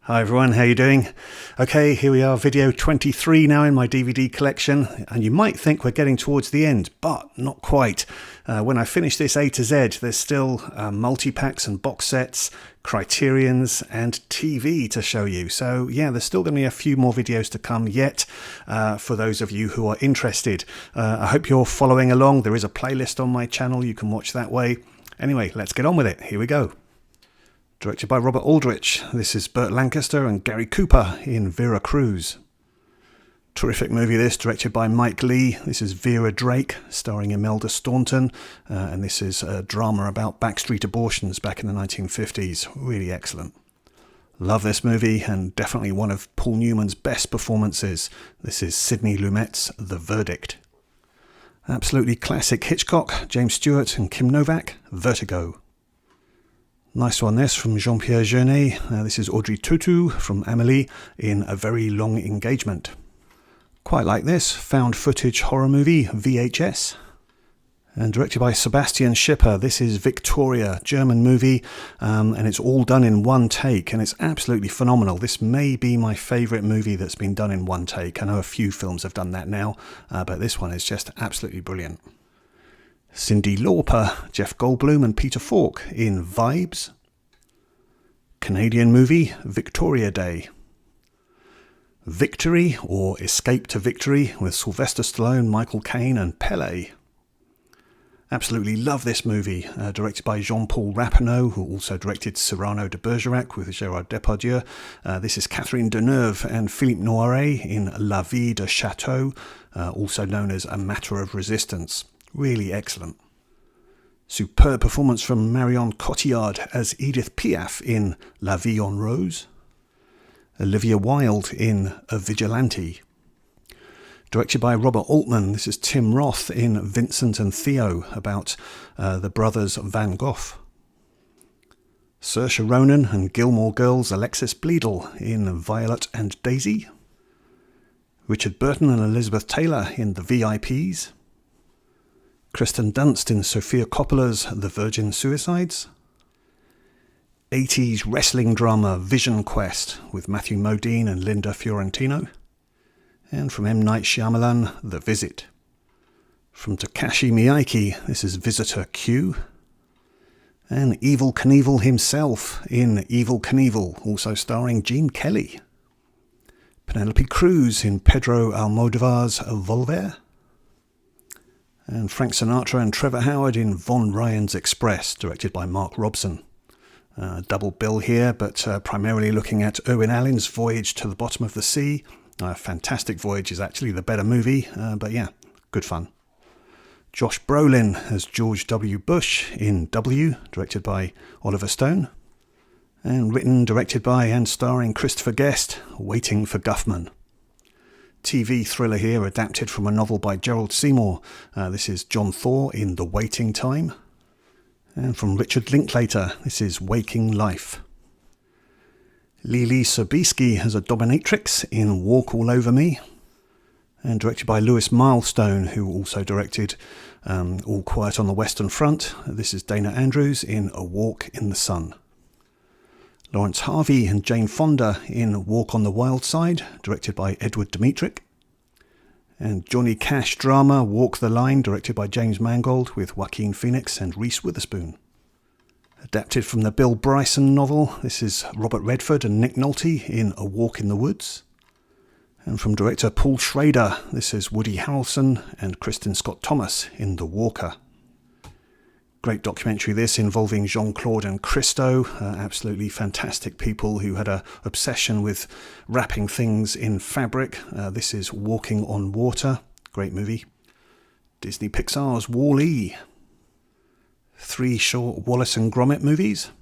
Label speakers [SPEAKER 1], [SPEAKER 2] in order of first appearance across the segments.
[SPEAKER 1] Hi everyone, how you doing? Okay, here we are, video 23 now in my DVD collection, and you might think we're getting towards the end, but not quite. When I finish this A to Z, there's still multi-packs and box sets, Criterions and TV to show you. So yeah, there's still going to be a few more videos to come yet for those of you who are interested. I hope you're following along. There is a playlist on my channel, you can watch that way. Anyway, let's get on with it. Here we go. Directed by Robert Aldrich, this is Burt Lancaster and Gary Cooper in Vera Cruz. Terrific movie this, directed by Mike Leigh. This is Vera Drake, starring Imelda Staunton, and this is a drama about backstreet abortions back in the 1950s. Really excellent. Love this movie, and definitely one of Paul Newman's best performances. This is Sidney Lumet's The Verdict. Absolutely classic Hitchcock, James Stewart and Kim Novak, Vertigo. Nice one this from Jean-Pierre Jeunet. This is Audrey Tautou from Amélie in A Very Long Engagement. Quite like this, found footage horror movie, VHS. And directed by Sebastian Schipper, this is Victoria, German movie, and it's all done in one take, and it's absolutely phenomenal. This may be my favourite movie that's been done in one take. I know a few films have done that now, but this one is just absolutely brilliant. Cyndi Lauper, Jeff Goldblum and Peter Falk in Vibes. Canadian movie, Victoria Day. Victory, or Escape to Victory, with Sylvester Stallone, Michael Caine and Pele. Absolutely love this movie, directed by Jean-Paul Rappeneau, who also directed Cyrano de Bergerac with Gérard Depardieu. This is Catherine Deneuve and Philippe Noiret in La Vie de Chateau, also known as A Matter of Resistance. Really excellent. Superb performance from Marion Cotillard as Edith Piaf in La Vie en Rose. Olivia Wilde in A Vigilante. Directed by Robert Altman, this is Tim Roth in Vincent and Theo, about the brothers Van Gogh. Saoirse Ronan and Gilmore Girls' Alexis Bledel in Violet and Daisy. Richard Burton and Elizabeth Taylor in The VIPs. Kristen Dunst in Sofia Coppola's The Virgin Suicides. 80s wrestling drama Vision Quest with Matthew Modine and Linda Fiorentino. And from M. Night Shyamalan, The Visit. From Takashi Miike, this is Visitor Q. And Evel Knievel himself in Evel Knievel, also starring Gene Kelly. Penelope Cruz in Pedro Almodovar's Volver. And Frank Sinatra and Trevor Howard in Von Ryan's Express, directed by Mark Robson. Double bill here, but primarily looking at Irwin Allen's Voyage to the Bottom of the Sea. Fantastic Voyage is actually the better movie, but yeah, good fun. Josh Brolin as George W. Bush in W, directed by Oliver Stone. And written, directed by and starring Christopher Guest, Waiting for Guffman. TV thriller here, adapted from a novel by Gerald Seymour. This is John Thor in The Waiting Time. And from Richard Linklater, this is Waking Life. Lili Sobieski as a dominatrix in Walk All Over Me. And directed by Lewis Milestone, who also directed All Quiet on the Western Front. This is Dana Andrews in A Walk in the Sun. Lawrence Harvey and Jane Fonda in Walk on the Wild Side, directed by Edward Dmytryk. And Johnny Cash drama Walk the Line, directed by James Mangold with Joaquin Phoenix and Reese Witherspoon. Adapted from the Bill Bryson novel, this is Robert Redford and Nick Nolte in A Walk in the Woods. And from director Paul Schrader, this is Woody Harrelson and Kristen Scott Thomas in The Walker. Great documentary this, involving Jean-Claude and Christo, absolutely fantastic people who had an obsession with wrapping things in fabric. This is Walking on Water, great movie. Disney Pixar's Wall-E. 3 short Wallace and Gromit movies.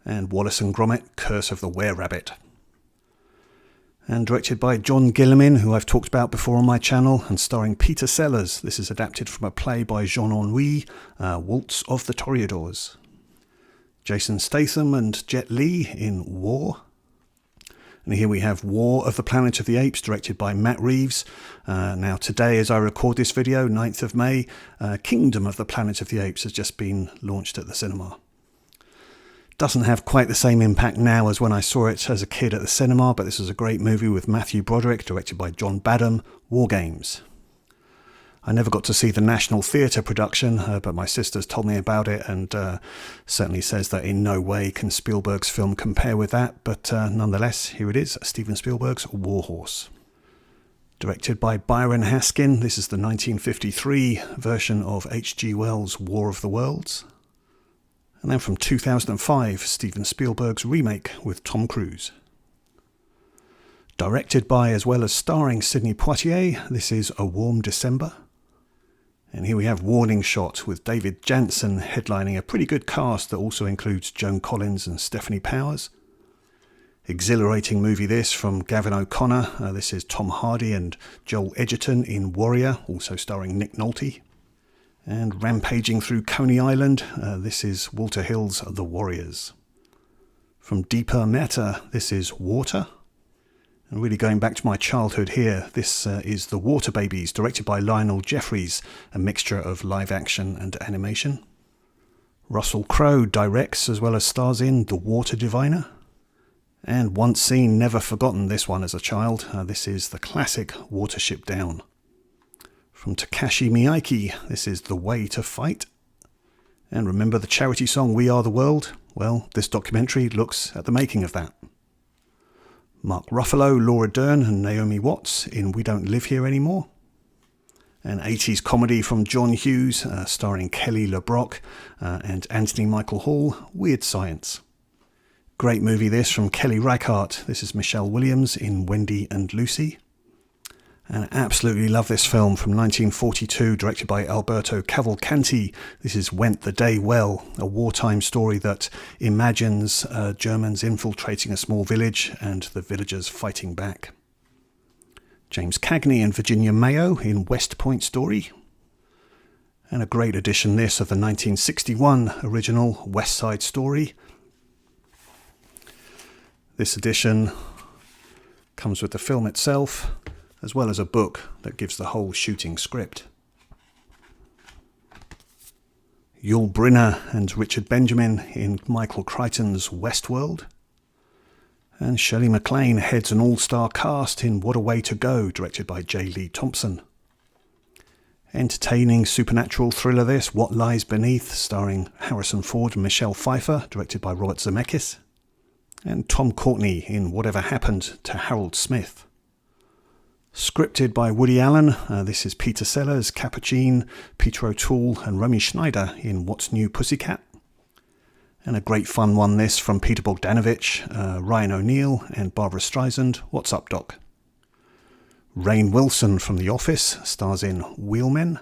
[SPEAKER 1] And Wallace and Gromit, Curse of the Were-Rabbit. And directed by John Guillemin, who I've talked about before on my channel, and starring Peter Sellers. This is adapted from a play by Jean Ennui, Waltz of the Toreadors. Jason Statham and Jet Li in War. And here we have War of the Planet of the Apes, directed by Matt Reeves. Now today, as I record this video, 9th of May, Kingdom of the Planet of the Apes has just been launched at the cinema. Doesn't have quite the same impact now as when I saw it as a kid at the cinema, but this is a great movie with Matthew Broderick, directed by John Badham, War Games. I never got to see the National Theatre production, but my sister's told me about it and certainly says that in no way can Spielberg's film compare with that, but nonetheless, here it is, Steven Spielberg's War Horse. Directed by Byron Haskin, this is the 1953 version of H.G. Wells' War of the Worlds. And then from 2005, Steven Spielberg's remake with Tom Cruise. Directed by as well as starring Sidney Poitier, this is A Warm December. And here we have Warning Shot with David Janssen headlining a pretty good cast that also includes Joan Collins and Stephanie Powers. Exhilarating movie this from Gavin O'Connor. This is Tom Hardy and Joel Edgerton in Warrior, also starring Nick Nolte. And rampaging through Coney Island, this is Walter Hill's The Warriors. From Deeper Matter, this is Water. And really going back to my childhood here, this is The Water Babies, directed by Lionel Jeffries, a mixture of live action and animation. Russell Crowe directs as well as stars in The Water Diviner. And once seen, never forgotten this one as a child. This is the classic Watership Down. From Takashi Miike, this is The Way to Fight. And remember the charity song We Are the World? Well, this documentary looks at the making of that. Mark Ruffalo, Laura Dern and Naomi Watts in We Don't Live Here Anymore. An 80s comedy from John Hughes, starring Kelly LeBrock and Anthony Michael Hall, Weird Science. Great movie this from Kelly Reichardt. This is Michelle Williams in Wendy and Lucy. And I absolutely love this film from 1942, directed by Alberto Cavalcanti. This is Went the Day Well, a wartime story that imagines Germans infiltrating a small village and the villagers fighting back. James Cagney and Virginia Mayo in West Point Story. And a great edition this of the 1961 original West Side Story. This edition comes with the film itself, as well as a book that gives the whole shooting script. Yul Brynner and Richard Benjamin in Michael Crichton's Westworld. And Shirley MacLaine heads an all-star cast in What a Way to Go, directed by J. Lee Thompson. Entertaining supernatural thriller this, What Lies Beneath, starring Harrison Ford and Michelle Pfeiffer, directed by Robert Zemeckis. And Tom Courtenay in Whatever Happened to Harold Smith. Scripted by Woody Allen, this is Peter Sellers, Capucine, Peter O'Toole and Romy Schneider in What's New Pussycat. And a great fun one this from Peter Bogdanovich, Ryan O'Neal and Barbara Streisand, What's Up Doc? Rainn Wilson from The Office stars in Wheelmen.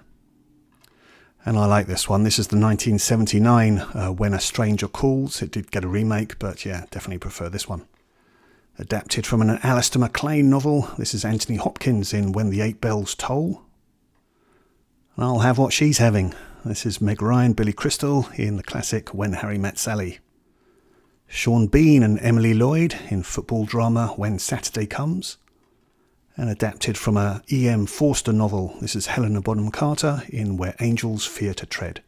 [SPEAKER 1] And I like this one. This is the 1979 When a Stranger Calls. It did get a remake, but yeah, definitely prefer this one. Adapted from an Alistair MacLean novel, this is Anthony Hopkins in When the Eight Bells Toll. And I'll have what she's having. This is Meg Ryan, Billy Crystal in the classic When Harry Met Sally. Sean Bean and Emily Lloyd in football drama When Saturday Comes. And adapted from a E.M. Forster novel, this is Helena Bonham Carter in Where Angels Fear to Tread.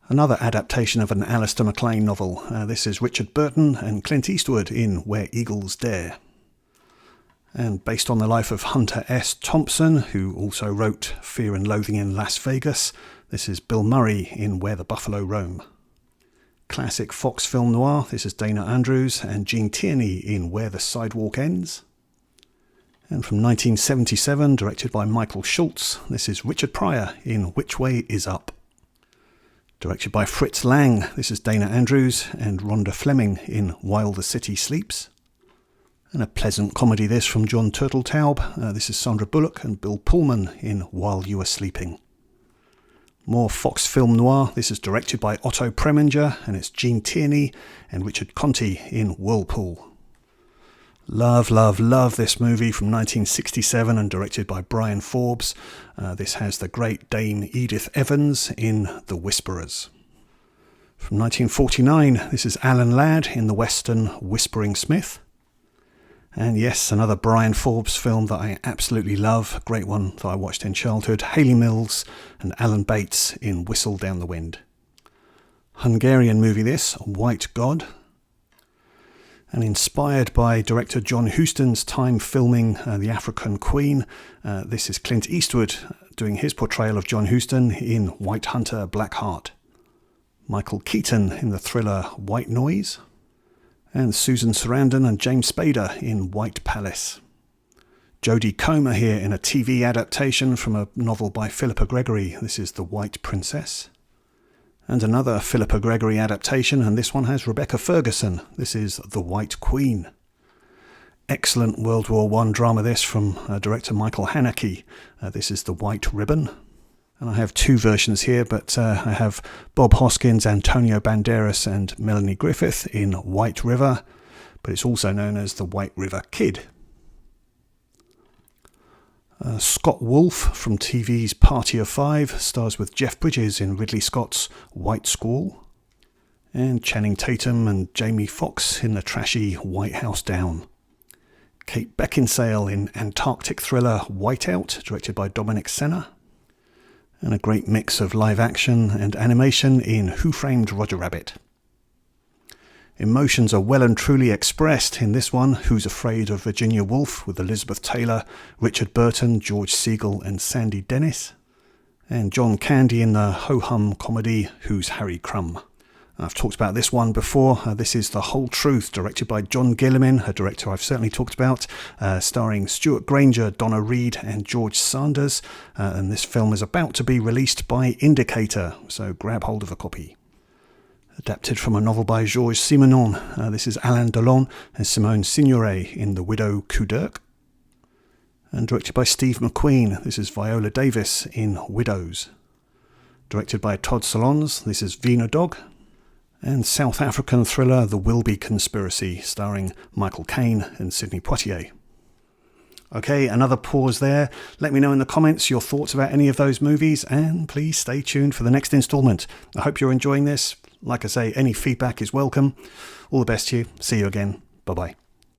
[SPEAKER 1] Another adaptation of an Alistair MacLean novel. This is Richard Burton and Clint Eastwood in Where Eagles Dare. And based on the life of Hunter S. Thompson, who also wrote Fear and Loathing in Las Vegas, this is Bill Murray in Where the Buffalo Roam. Classic Fox film noir, this is Dana Andrews and Gene Tierney in Where the Sidewalk Ends. And from 1977, directed by Michael Schultz, this is Richard Pryor in Which Way Is Up. Directed by Fritz Lang, this is Dana Andrews and Rhonda Fleming in While the City Sleeps. And a pleasant comedy this from John Turteltaub. This is Sandra Bullock and Bill Pullman in While You Were Sleeping. More Fox film noir. This is directed by Otto Preminger and it's Gene Tierney and Richard Conte in Whirlpool. Love, love, love this movie from 1967 and directed by Brian Forbes. This has the great Dame Edith Evans in The Whisperers. From 1949, this is Alan Ladd in the western Whispering Smith. And yes, another Brian Forbes film that I absolutely love. A great one that I watched in childhood. Hayley Mills and Alan Bates in Whistle Down the Wind. Hungarian movie this, White God. And inspired by director John Huston's time filming The African Queen, this is Clint Eastwood doing his portrayal of John Huston in White Hunter, Black Heart. Michael Keaton in the thriller White Noise. And Susan Sarandon and James Spader in White Palace. Jodie Comer here in a TV adaptation from a novel by Philippa Gregory. This is The White Princess. And another Philippa Gregory adaptation, and this one has Rebecca Ferguson. This is The White Queen. Excellent World War I drama this from director Michael Haneke. This is The White Ribbon. And I have two versions here, but I have Bob Hoskins, Antonio Banderas and Melanie Griffith in White River, but it's also known as The White River Kid. Scott Wolf from TV's Party of Five stars with Jeff Bridges in Ridley Scott's White Squall, and Channing Tatum and Jamie Foxx in the trashy White House Down. Kate Beckinsale in Antarctic thriller Whiteout, directed by Dominic Senna, and a great mix of live action and animation in Who Framed Roger Rabbit. Emotions are well and truly expressed in this one, Who's Afraid of Virginia Woolf, with Elizabeth Taylor, Richard Burton, George Segal and Sandy Dennis, and John Candy in the ho-hum comedy Who's Harry Crumb. I've talked about this one before. This is The Whole Truth, directed by John Gilliman, a director I've certainly talked about, starring Stuart Granger, Donna Reed and George Sanders, and this film is about to be released by Indicator, so grab hold of a copy. Adapted from a novel by Georges Simenon, this is Alain Delon and Simone Signoret in The Widow Couderc. And directed by Steve McQueen, this is Viola Davis in Widows. Directed by Todd Solondz, this is Wiener Dog. And South African thriller The Wilby Conspiracy, starring Michael Caine and Sidney Poitier. Okay, another pause there. Let me know in the comments your thoughts about any of those movies, and please stay tuned for the next instalment. I hope you're enjoying this. Like I say, any feedback is welcome. All the best to you. See you again. Bye-bye.